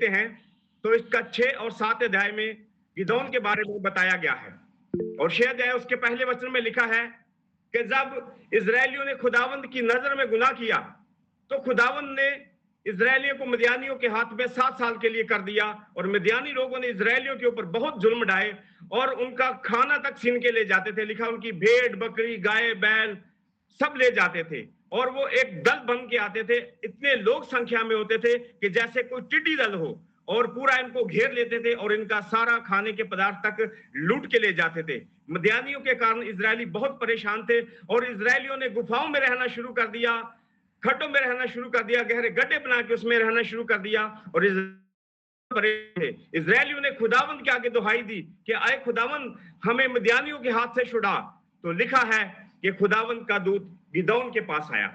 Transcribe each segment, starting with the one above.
देखते हैं तो इसका 6 और 7 अध्याय में गिदोन के बारे में बताया गया है। और 6 अध्याय उसके पहले वचन में लिखा है कि जब इजरायलियों ने खुदावंद की नजर में गुनाह किया तो खुदावंद ने इजरायलियों को मिद्यानियों के हाथ में 7 साल के लिए कर दिया, और मिद्यानी लोगों ने इजरायलियों के ऊपर बहुत जुल्म ढाए और उनका खाना तक छीन के ले जाते थे। लिखा उनकी भेड़ बकरी गाय बैल सब ले जाते थे, और वो एक दल बन के आते थे। इतने लोग संख्या में होते थे कि जैसे कोई टिड्डी दल हो, और पूरा इनको घेर लेते थे और इनका सारा खाने के पदार्थ तक लूट के ले जाते थे। मिद्यानियों के कारण इजरायली बहुत परेशान थे, और इजरायलियों ने गुफाओं में रहना शुरू कर दिया, खड्डों में रहना शुरू कर दिया, गहरे गड्ढे बना के उसमें रहना शुरू कर दिया। और इजरायलियों ने खुदावंद के आगे दुहाई दी कि आए खुदावंद हमें मिद्यानियों के हाथ से छुड़ा। तो लिखा है कि खुदावंद का दूत गिदोन के पास आया।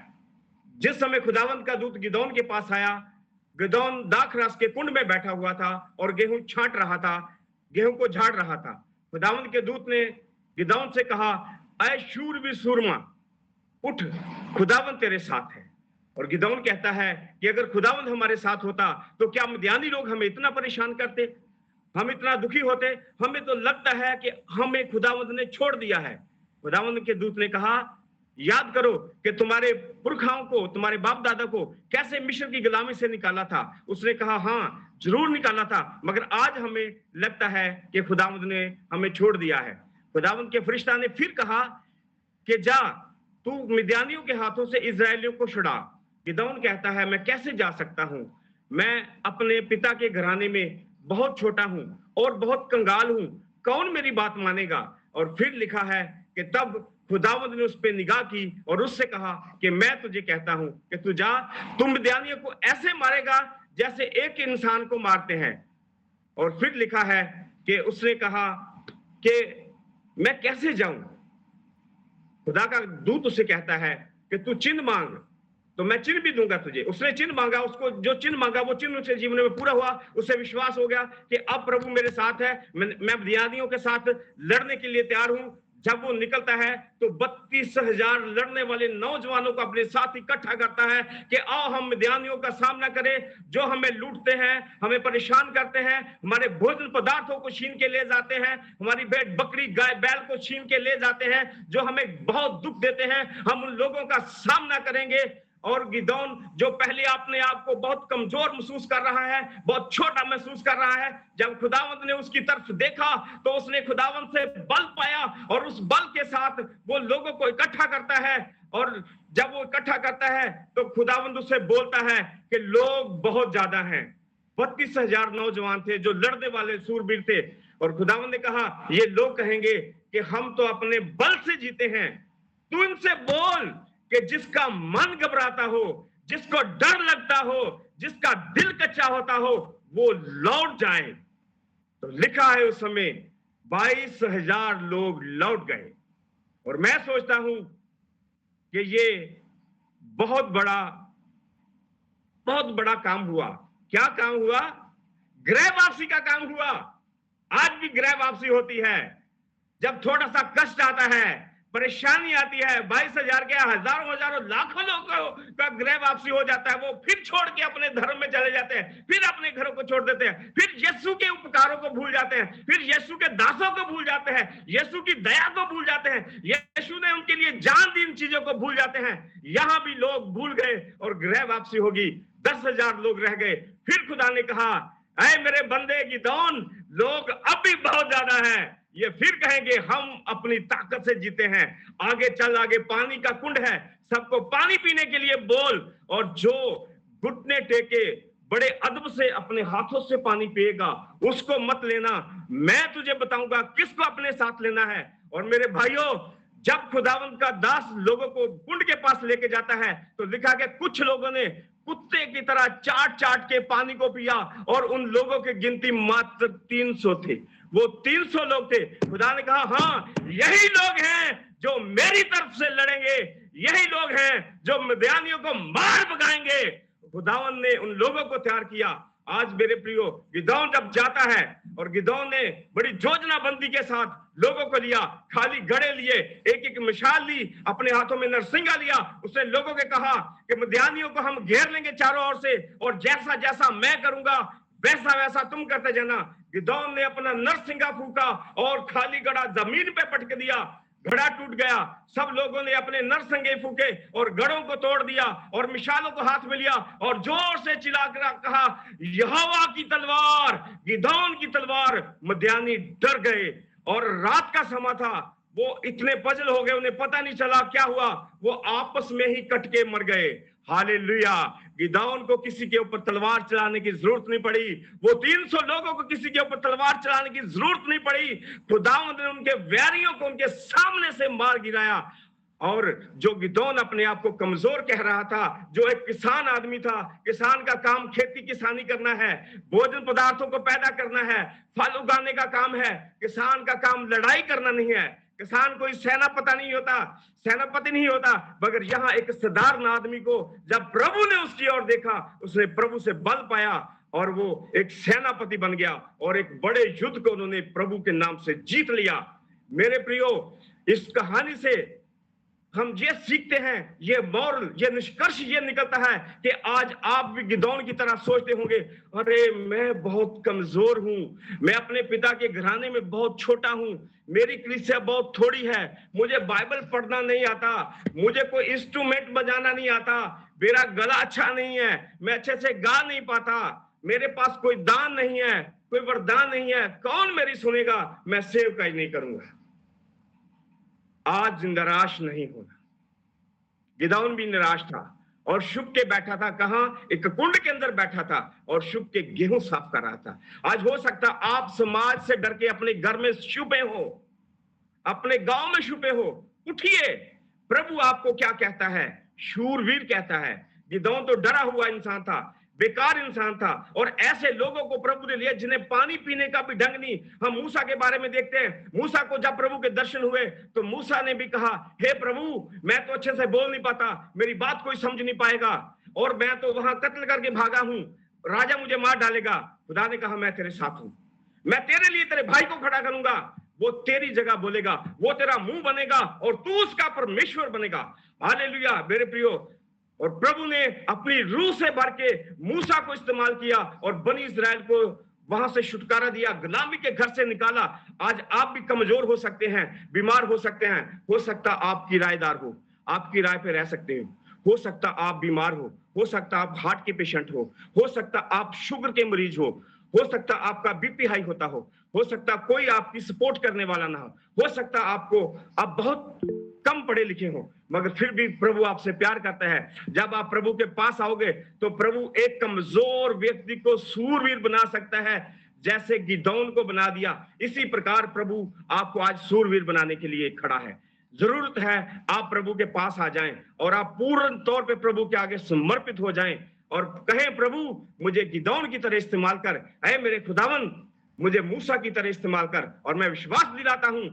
जिस समय खुदावंद का दूत गिदोन के पास आया, गिदोन दाखरस के कुंड में बैठा हुआ था और गेहूं छांट रहा था, गेहूं को झाड़ रहा था। खुदावंद के दूत ने गिदोन से कहा, ऐ शूरवीर सूरमा, उठ, खुदावंद तेरे साथ है। और गिदोन कहता है कि अगर खुदावंद हमारे साथ होता तो क्या मिद्यानी लोग हमें इतना परेशान करते, हम इतना दुखी होते? हमें तो लगता है कि हमें खुदावंद ने छोड़ दिया है। खुदावंद के दूत ने कहा, याद करो कि तुम्हारे पुरखाओं को, तुम्हारे बाप दादा को कैसे मिस्र की गुलामी से निकाला था। उसने कहा, हाँ जरूर निकाला था, मगर आज हमें लगता है कि खुदावंद ने हमें छोड़ दिया है। खुदावंद के फरिश्ता ने फिर कहा कि जा, तू मिद्यानियों के हाथों से इजरायलियों को छुड़ा। गिदोन कहता है, मैं कैसे जा सकता हूं? मैं अपने पिता के घराने में बहुत छोटा हूं और बहुत कंगाल हूं, कौन मेरी बात मानेगा? और फिर लिखा है कि तब खुदावंद ने उस पर निगाह की और उससे कहा कि मैं तुझे कहता हूं कि तू जा, तुम मिद्यानियों को ऐसे मारेगा जैसे एक इंसान को मारते हैं। और फिर लिखा है कि उसने कहा कि मैं कैसे जाऊं? खुदा का दूत उसे कहता है कि तू चिन्ह मांग तो मैं चिन्ह भी दूंगा तुझे। उसने चिन्ह मांगा, उसको जो चिन्ह मांगा वो चिन्ह उसके जीवन में पूरा हुआ। उसे विश्वास हो गया कि अब प्रभु मेरे साथ है, मैं मिद्यानियों के साथ लड़ने के लिए तैयार हूं। जब वो निकलता है तो 32,000 लड़ने वाले नौजवानों को अपने साथ इकट्ठा करता है कि आओ हम मिद्यानियों का सामना करें, जो हमें लूटते हैं, हमें परेशान करते हैं, हमारे भोजन पदार्थों को छीन के ले जाते हैं, हमारी भेड़ बकरी गाय बैल को छीन के ले जाते हैं, जो हमें बहुत दुख देते हैं। हम उन लोगों का सामना करेंगे। और गिदोन जो पहले अपने आप को बहुत कमजोर महसूस कर रहा है, बहुत छोटा महसूस कर रहा है, जब खुदावंद ने उसकी तरफ देखा तो उसने खुदावंद से बल पाया और उस बल के साथ वो लोगों को इकट्ठा करता है। और जब वो इकट्ठा करता है तो खुदावंद उससे बोलता है कि लोग बहुत ज्यादा हैं। 32,000 नौजवान थे जो लड़ने वाले सूरवीर थे। और खुदावंद ने कहा, ये लोग कहेंगे कि हम तो अपने बल से जीते हैं। तू इनसे बोल कि जिसका मन घबराता हो, जिसको डर लगता हो, जिसका दिल कच्चा होता हो, वो लौट जाए। तो लिखा है उस समय 22,000 लोग लौट गए। और मैं सोचता हूं कि ये बहुत बड़ा काम हुआ। क्या काम हुआ? गृह वापसी का काम हुआ। आज भी गृह वापसी होती है। जब थोड़ा सा कष्ट आता है, परेशानी आती है, 22,000 के हजारों लाखों लोगों का गृह वापसी हो जाता है। वो फिर छोड़ के अपने धर्म में चले जाते हैं, फिर अपने घरों को छोड़ देते हैं, फिर यीशु के उपकारों को भूल जाते हैं, फिर यीशु के दासों को भूल जाते हैं, यीशु की दया को भूल जाते हैं, यीशु ने उनके लिए जान दी, इन चीजों को भूल जाते हैं। यहां भी लोग भूल गए और गृह वापसी होगी। 10,000 लोग रह गए। फिर खुदा ने कहा, ऐ मेरे बंदे गिदोन, लोग अब भी बहुत ज्यादा हैं। ये फिर कहेंगे हम अपनी ताकत से जीते हैं। आगे चल, आगे पानी का कुंड है, सबको पानी पीने के लिए बोल। और जो घुटने टेके बड़े अदब से अपने हाथों से पानी पिएगा उसको मत लेना। मैं तुझे बताऊंगा किसको अपने साथ लेना है। और मेरे भाइयों, जब खुदावंद का दास लोगों को कुंड के पास लेके जाता है तो लिखा कि कुछ लोगों ने कुत्ते की तरह चाट चाट के पानी को पिया, और उन लोगों की गिनती मात्र 300 थे। वो 300 लोग थे। खुदा ने कहा, हाँ यही लोग हैं जो मेरी तरफ से लड़ेंगे, यही लोग हैं जो मिद्यानियों को मार भगाएंगे। खुदावन ने उन लोगों को तैयार किया। आज मेरे प्रियो, गिदोन जब जाता है, और गिदोन ने बड़ी योजनाबंदी के साथ लोगों को लिया, खाली घड़े लिए, एक एक मिसाल ली, अपने हाथों में नरसिंगा लिया। उसने लोगों के कहा कि मिद्यानियों को हम घेर लेंगे चारों ओर से, और जैसा जैसा मैं करूंगा वैसा वैसा तुम करते जाना। गिदोन ने अपना नरसिंगा फूका और खाली घड़ा जमीन पे पटक दिया, घड़ा टूट गया। सब लोगों ने अपने नरसिंगे फूके और घड़ों को तोड़ दिया और मिशालों को हाथ में लिया और जोर से चिल्लाकर कहा, यहोवा की तलवार, गिदोन की तलवार। मद्यानी डर गए और रात का समय था, वो इतने पजल हो गए, उन्हें पता नहीं चला क्या हुआ, वो आपस में ही कट के मर गए। हालेलुया। गिदोन को किसी के ऊपर तलवार चलाने की जरूरत नहीं पड़ी, वो 300 लोगों को किसी के ऊपर तलवार चलाने की जरूरत नहीं पड़ी। खुदावंद ने उनके वैरियों को उनके सामने से मार गिराया। और जो गिदोन अपने आप को कमजोर कह रहा था, जो एक किसान आदमी था, किसान का काम खेती किसानी करना है, भोजन पदार्थों को पैदा करना है, फल उगाने का काम है, किसान का काम लड़ाई करना नहीं है। किसान कोई सेनापति नहीं होता, मगर यहाँ एक साधारण आदमी को जब प्रभु ने उसकी ओर देखा, उसने प्रभु से बल पाया और वो एक सेनापति बन गया और एक बड़े युद्ध को उन्होंने प्रभु के नाम से जीत लिया। मेरे प्रियो, इस कहानी से हम ये सीखते हैं, ये मॉरल, ये निष्कर्ष ये निकलता है कि आज आप भी गिदोन की तरह सोचते होंगे, अरे मैं बहुत कमजोर हूं, मैं अपने पिता के घराने में बहुत छोटा हूं, मेरी कलीसिया बहुत थोड़ी है, मुझे बाइबल पढ़ना नहीं आता, मुझे कोई इंस्ट्रूमेंट बजाना नहीं आता, मेरा गला अच्छा नहीं है, मैं अच्छे से गा नहीं पाता, मेरे पास कोई दान नहीं है, कोई वरदान नहीं है, कौन मेरी सुनेगा, मैं सेवकाई नहीं करूंगा। आज निराश नहीं होना। गिदोन भी निराश था और शुभ के बैठा था, कहां? एक कुंड के अंदर बैठा था और शुभ के गेहूं साफ कर रहा था। आज हो सकता आप समाज से डर के अपने घर में छुपे हो, अपने गांव में छुपे हो, उठिए। प्रभु आपको क्या कहता है? शूरवीर कहता है। गिदोन तो डरा हुआ इंसान था, बेकार इंसान था, और ऐसे लोगों को प्रभु ने लिया जिन्हें पानी पीने का भी ढंग नहीं। हम मूसा के बारे में देखते हैं, मूसा को जब प्रभु के दर्शन हुए तो मूसा ने भी कहा, हे प्रभु, मैं तो अच्छे से बोल नहीं पाता, मेरी बात कोई समझ नहीं पाएगा, और मैं तो वहां कत्ल करके भागा हूं, राजा मुझे मार डालेगा। खुदा ने कहा, मैं तेरे साथ हूं, मैं तेरे लिए तेरे भाई को खड़ा करूंगा, वो तेरी जगह बोलेगा, वो तेरा मुंह बनेगा और तू उसका परमेश्वर बनेगा। हालेलुया। मेरे प्रियो, और प्रभु ने अपनी रूह से भर के मूसा को इस्तेमाल किया और बनी इस्राएल को वहां से छुटकारा दिया, गुलामी के घर से निकाला। आज आप भी कमजोर हो सकते हैं, बीमार हो सकते हैं, हो सकता आप किराएदार आपकी राय पे रह सकते हो सकता आप बीमार हो सकता आप हार्ट के पेशेंट हो सकता आप शुगर के मरीज हो सकता आपका बीपी हाई होता हो सकता कोई आपकी सपोर्ट करने वाला ना हो सकता आप बहुत कम पढ़े लिखे हो, मगर फिर भी प्रभु आपसे प्यार करता है। जब आप प्रभु के पास आओगे तो प्रभु एक कमजोर व्यक्ति को सूरवीर बना सकता है, जैसे गिदोन को बना दिया। इसी प्रकार प्रभु आपको आज सूरवीर बनाने के लिए खड़ा है। जरूरत है आप प्रभु के पास आ जाएं और आप पूर्ण तौर पे प्रभु के आगे समर्पित हो जाएं और कहें, प्रभु मुझे गिदोन की तरह इस्तेमाल कर, ऐ मेरे खुदावन मुझे मूसा की तरह इस्तेमाल कर। और मैं विश्वास दिलाता हूं,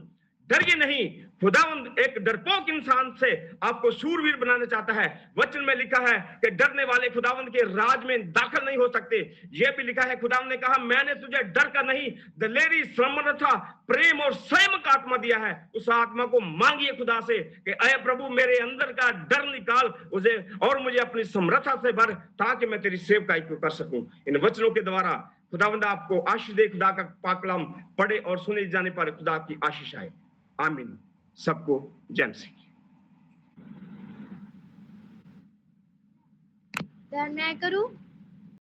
डरिए नहीं, खुदावंद एक डरपोक इंसान से आपको शूरवीर बनाना चाहता है। वचन में लिखा है कि डरने वाले खुदावंद के राज में दाखिल नहीं हो सकते। यह भी लिखा है, खुदावंद ने कहा, मैंने तुझे डर का नहीं, दलेरी, समर्था, प्रेम और संयम का आत्मा दिया है। उस आत्मा को मांगिए खुदा से कि अय प्रभु मेरे अंदर का डर निकाल उसे और मुझे अपनी समर्था से भर, ताकि मैं तेरी सेवकाई को कर सकूं। इन वचनों के द्वारा खुदावंद आपको आशीष दे। खुदा का पाक कलाम पढ़े और सुने जाने पर खुदा की आशीष आए। आमीन। सबको जय मसीह। मैं करूं?